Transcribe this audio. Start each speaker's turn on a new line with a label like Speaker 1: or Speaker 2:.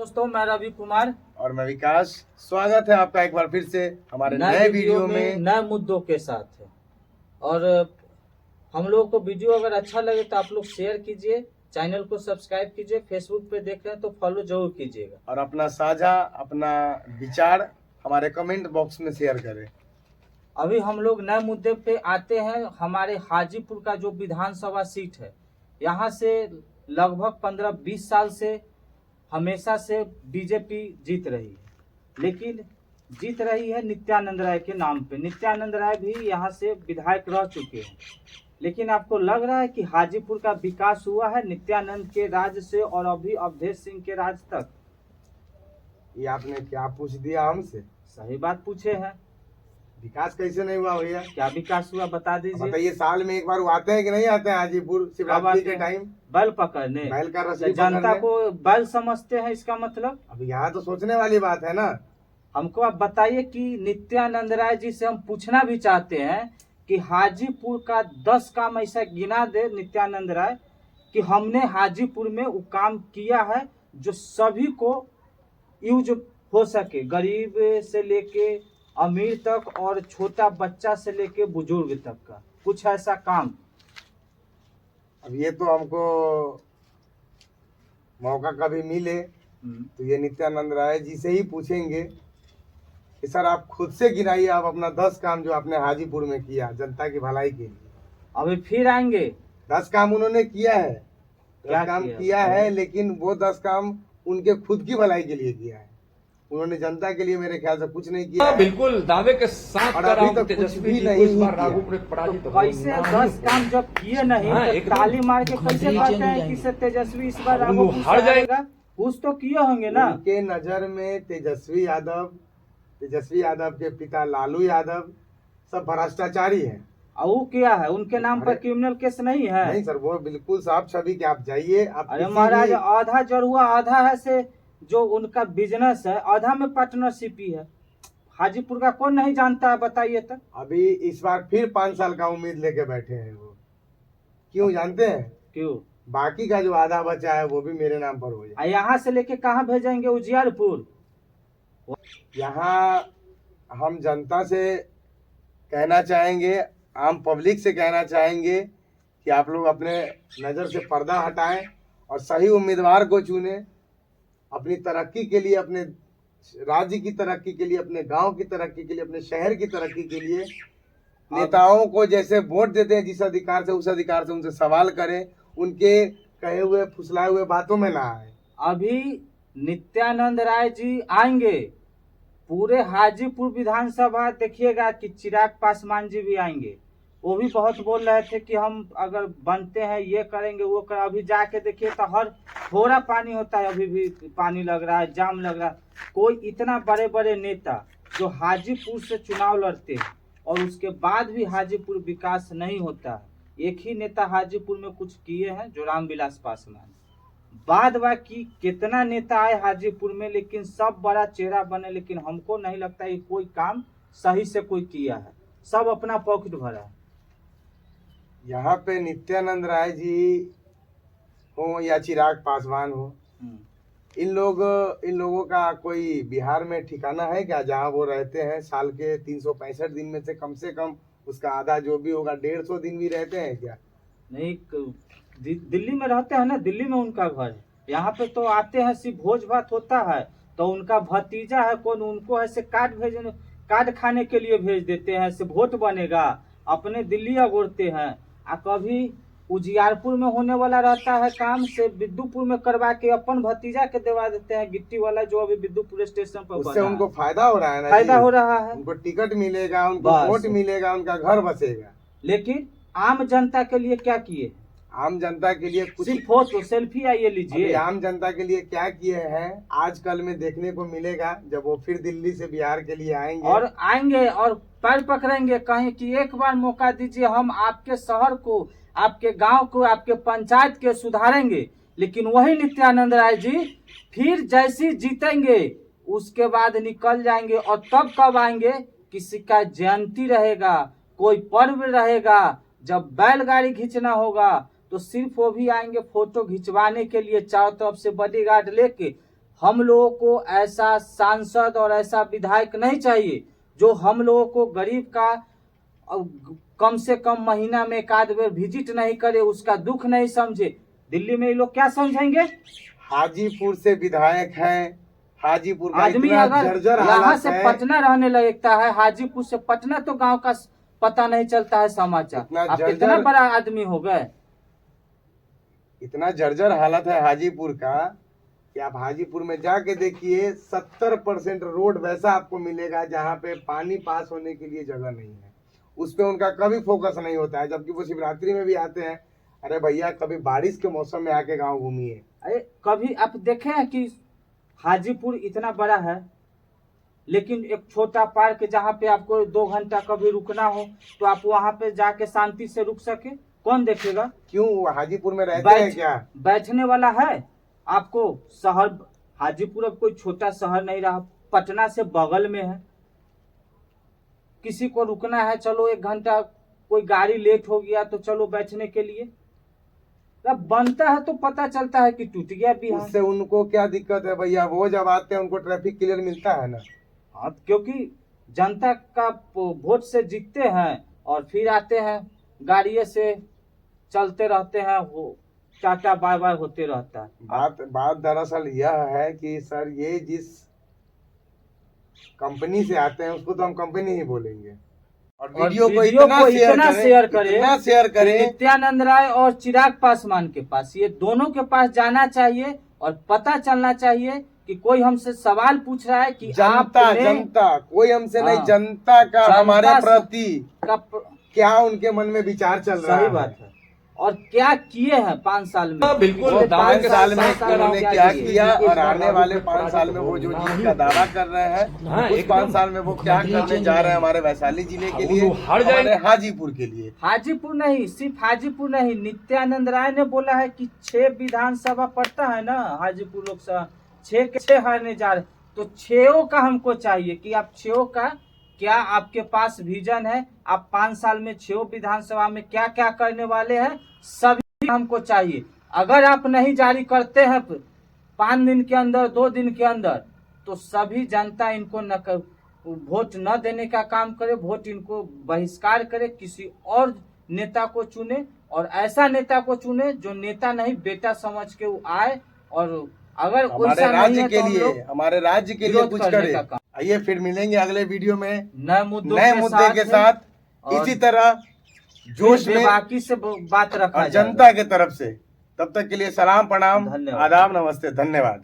Speaker 1: दोस्तों, मैं रवि कुमार
Speaker 2: और मैं विकास। स्वागत है आपका एक बार फिर से हमारे नए वीडियो में
Speaker 1: नए मुद्दों के साथ है। और हम लोगों को वीडियो अगर अच्छा लगे तो आप लोग शेयर कीजिए, चैनल को सब्सक्राइब कीजिए, फेसबुक पे देख रहे हैं तो फॉलो जरूर कीजिएगा
Speaker 2: और अपना साझा अपना विचार हमारे कमेंट बॉक्स में शेयर करें।
Speaker 1: अभी हम लोग नए मुद्दे पे आते हैं। हमारे हाजीपुर का जो विधानसभा सीट है, यहाँ से लगभग 15-20 साल से हमेशा से बीजेपी जीत रही है, लेकिन जीत रही है नित्यानंद राय के नाम पे। नित्यानंद राय भी यहाँ से विधायक रह चुके हैं, लेकिन आपको लग रहा है कि हाजीपुर का विकास हुआ है नित्यानंद के राज से और अभी अवधेश सिंह के राज तक?
Speaker 2: ये आपने क्या पूछ दिया हमसे?
Speaker 1: सही बात पूछे हैं।
Speaker 2: विकास कैसे नहीं हुआ भैया?
Speaker 1: क्या विकास हुआ बता दीजिए।
Speaker 2: बताइए, साल में एक बार वो आते हैं कि नहीं आते हैं हाजीपुर शिवरात्रि के टाइम?
Speaker 1: बैल पकड़ने,
Speaker 2: बैल का रस्सी
Speaker 1: जनता
Speaker 2: पकड़ने।
Speaker 1: को बैल समझते हैं, इसका मतलब?
Speaker 2: अब यहाँ तो सोचने वाली बात है ना।
Speaker 1: हमको आप बताइए कि नित्यानंद राय जी से हम पूछना भी चाहते हैं कि हाजीपुर का 10 काम ऐसा गिना दे नित्यानंद राय कि हमने हाजीपुर में वो काम किया है जो सभी को यूज हो सके, गरीब से लेके अमीर तक और छोटा बच्चा से लेके बुजुर्ग तक का कुछ ऐसा काम।
Speaker 2: अब ये तो हमको मौका कभी मिले तो ये नित्यानंद राय जी से ही पूछेंगे कि सर आप खुद से गिनाइए, आप अपना 10 काम जो आपने हाजीपुर में किया जनता की भलाई के लिए।
Speaker 1: अभी फिर आएंगे।
Speaker 2: 10 काम उन्होंने किया है, 10 काम किया है, लेकिन वो 10 काम उनके खुद की भलाई के लिए किया है। उन्होंने जनता के लिए मेरे ख्याल से कुछ नहीं किया है।
Speaker 3: बिल्कुल दावे के साथ
Speaker 2: और अभी तक कुछ भी नहीं किया।
Speaker 1: तो कैसे 10 काम जब किए नहीं तो ताली मार के कैसे कहते हैं कि तेजस्वी इस बार
Speaker 3: हार जाएगा?
Speaker 1: कुछ तो किए होंगे ना।
Speaker 2: उनके नजर में तेजस्वी यादव के पिता लालू यादव सब भ्रष्टाचारी हैं।
Speaker 1: और वो क्या है, उनके नाम पर क्रिमिनल केस नहीं है?
Speaker 2: नहीं सर, वो बिल्कुल साफ छवि के आप जाइए।
Speaker 1: अरे महाराज, आधा जरुआ आधा है से जो उनका बिजनेस है, आधा में पार्टनरशिप ही है। हाजीपुर का कौन नहीं जानता है, बताइए तो।
Speaker 2: अभी इस बार फिर 5 साल का उम्मीद लेके बैठे हैं वो। क्यों जानते हैं?
Speaker 1: क्यों?
Speaker 2: बाकी का जो आधा बचा है वो भी मेरे नाम पर हो जाए।
Speaker 1: यहाँ से लेके कहाँ भेजेंगे? उजियारपुर।
Speaker 2: यहाँ हम जनता से कहना चाहेंगे, आम पब्लिक से कहना चाहेंगे कि आप लोग अपने नज़र से पर्दा हटाएं और सही उम्मीदवार को चुनें। अपनी तरक्की के लिए, अपने राज्य की तरक्की के लिए, अपने गांव की तरक्की के लिए, अपने शहर की तरक्की के लिए नेताओं को जैसे वोट देते हैं जिस अधिकार से, उस अधिकार से उनसे सवाल करें, उनके कहे हुए फुसलाए हुए बातों में ना आए।
Speaker 1: अभी नित्यानंद राय जी आएंगे, पूरे हाजीपुर विधानसभा देखिएगा कि चिराग पासवान जी भी आएंगे। वो भी बहुत बोल रहे थे कि हम अगर बनते हैं ये करेंगे वो कर। अभी जाके देखिए तो हर थोड़ा पानी होता है, अभी भी पानी लग रहा है, जाम लग रहा है। कोई इतना बड़े बड़े नेता जो हाजीपुर से चुनाव लड़ते हैं और उसके बाद भी हाजीपुर विकास नहीं होता है। एक ही नेता हाजीपुर में कुछ किए हैं जो रामविलास पासवान। बाद बाकी कितना नेता आए हाजीपुर में, लेकिन सब बड़ा चेहरा बने, लेकिन हमको नहीं लगता है कोई काम सही से कोई किया है। सब अपना पॉकेट भरा है।
Speaker 2: यहाँ पे नित्यानंद राय जी हो या चिराग पासवान हो, इन लोगों का कोई बिहार में ठिकाना है क्या? जहाँ वो रहते हैं साल के 365 दिन में से कम उसका आधा जो भी होगा 150 दिन भी रहते हैं क्या? नहीं,
Speaker 1: दिल्ली में रहते हैं ना, दिल्ली में उनका घर है। यहाँ पे तो आते हैं, सिर्फ भोज भात होता है तो उनका भतीजा है कौन, उनको ऐसे कार्ड खाने के लिए भेज देते हैं, ऐसे वोट बनेगा, अपने दिल्ली अगोड़ते हैं। कभी उजियारपुर में होने वाला रहता है काम से बिद्दुपुर में करवा के अपन भतीजा के देवा देते हैं, गिट्टी वाला जो अभी बिद्दुपुर स्टेशन पर।
Speaker 2: उससे उनको फायदा हो रहा है ना,
Speaker 1: फायदा हो रहा है,
Speaker 2: उनको टिकट मिलेगा, उनको वोट मिलेगा, उनका घर बसेगा।
Speaker 1: लेकिन आम जनता के लिए क्या किए?
Speaker 2: आम जनता के लिए कुछ
Speaker 1: फोटो सेल्फी आइए लीजिए।
Speaker 2: आम जनता के लिए क्या किए हैं आजकल में देखने को मिलेगा जब वो फिर दिल्ली से बिहार के लिए आएंगे और
Speaker 1: पैर पकड़ेंगे, कहें कि एक बार मौका दीजिए, हम आपके शहर को, आपके गांव को, आपके पंचायत के सुधारेंगे। लेकिन वही नित्यानंद राय जी फिर जैसी जीतेंगे उसके बाद निकल जाएंगे। और तब कब आएंगे? किसी का जयंती रहेगा, कोई पर्व रहेगा, जब बैलगाड़ी खींचना होगा तो सिर्फ वो भी आएंगे फोटो खिंचवाने के लिए, चारों तरफ से बॉडीगार्ड लेके। हम लोगों को ऐसा सांसद और ऐसा विधायक नहीं चाहिए जो हम लोगों को गरीब का कम से कम महीना में एक आध बार विजिट नहीं करे, उसका दुख नहीं समझे। दिल्ली में ये लोग क्या समझेंगे?
Speaker 2: हाजीपुर से विधायक हैं, हाजीपुर का
Speaker 1: आदमी
Speaker 2: इतना
Speaker 1: अगर
Speaker 2: जर्जर
Speaker 1: यहाँ
Speaker 2: हालत
Speaker 1: से
Speaker 2: है,
Speaker 1: पटना रहने लगता है, हाजीपुर से पटना तो गांव का पता नहीं चलता है समाचार।
Speaker 2: इतना
Speaker 1: आप
Speaker 2: जर्जर-
Speaker 1: कितना बड़ा आदमी हो गए।
Speaker 2: इतना जर्जर हालत है हाजीपुर का कि आप हाजीपुर में जाके देखिए 70% रोड वैसा आपको मिलेगा जहाँ पे पानी पास होने के लिए जगह नहीं है, उस पे उनका कभी फोकस नहीं होता है। जबकि वो शिवरात्रि में भी आते हैं, अरे भैया कभी बारिश के मौसम में आके गाँव घूमिए।
Speaker 1: अरे कभी आप देखे हैं कि हाजीपुर इतना बड़ा है लेकिन एक छोटा पार्क जहाँ पे आपको 2 घंटा कभी रुकना हो तो आप वहाँ पे जाके शांति से रुक सके, कौन देखेगा?
Speaker 2: क्यों वो हाजीपुर में रहते हैं क्या?
Speaker 1: बैठने वाला है आपको? शहर हाजीपुर अब कोई छोटा शहर नहीं रहा, पटना से बगल में है। किसी को रुकना है, चलो 1 घंटा, कोई गाड़ी लेट हो गया तो चलो बैठने के लिए। जब बनता है तो पता चलता है कि टूट गया बिहार।
Speaker 2: उससे उनको क्या दिक्कत है भैया? वो जब आते हैं उनको ट्रैफिक क्लियर मिलता है ना।
Speaker 1: हाँ, क्योंकि जनता का वोट से जीतते हैं और फिर आते हैं गाड़िए से चलते रहते हैं, वो टाटा बाय बाय होते रहता है।
Speaker 2: बात दरअसल यह है कि सर ये जिस कंपनी से आते हैं उसको तो हम कंपनी ही बोलेंगे, और वीडियो को इतना शेयर करें
Speaker 1: नित्यानंद राय और चिराग पासवान के पास, ये दोनों के पास जाना चाहिए और पता चलना चाहिए कि कोई हमसे सवाल पूछ रहा है कि
Speaker 2: जनता कोई हमसे नहीं, जनता का हमारे प्रति क्या उनके मन में विचार चल रहा है।
Speaker 1: सही बात है। और क्या किए हैं 5 साल में?
Speaker 3: बिल्कुल,
Speaker 2: वो 5 साल में
Speaker 1: साल
Speaker 2: उन्होंने क्या किया और आने वाले 5 साल में वो जो जीत का दावा कर रहे हैं उस 5 साल में वो क्या करने जा रहे हैं हमारे वैशाली जिले के लिए, हमारे हाजीपुर के लिए।
Speaker 1: हाजीपुर नहीं, सिर्फ हाजीपुर नहीं, नित्यानंद राय ने बोला है कि 6 विधानसभा पड़ता है ना हाजीपुर लोकसभा, 6 के 6 हारने जा रहे, तो 6 का हमको चाहिए कि आप 6 का क्या आपके पास विजन है, आप 5 साल में 6 विधानसभा में क्या क्या करने वाले हैं, सभी हमको चाहिए। अगर आप नहीं जारी करते हैं 5 दिन के अंदर, 2 दिन के अंदर, तो सभी जनता इनको वोट न देने का काम करे, वोट इनको बहिष्कार करे, किसी और नेता को चुने और ऐसा नेता को चुने जो नेता नहीं बेटा समझ के वो आए और अगर
Speaker 2: हमारे राज्य के लिए, हमारे राज्य के लिए कुछ करे। आइए फिर मिलेंगे अगले वीडियो में नए मुद्दे के साथ, इसी तरह जोश में
Speaker 1: बाकी से बात रखा
Speaker 2: और जनता के तरफ से। तब तक के लिए सलाम, प्रणाम, आदाब, नमस्ते, धन्यवाद।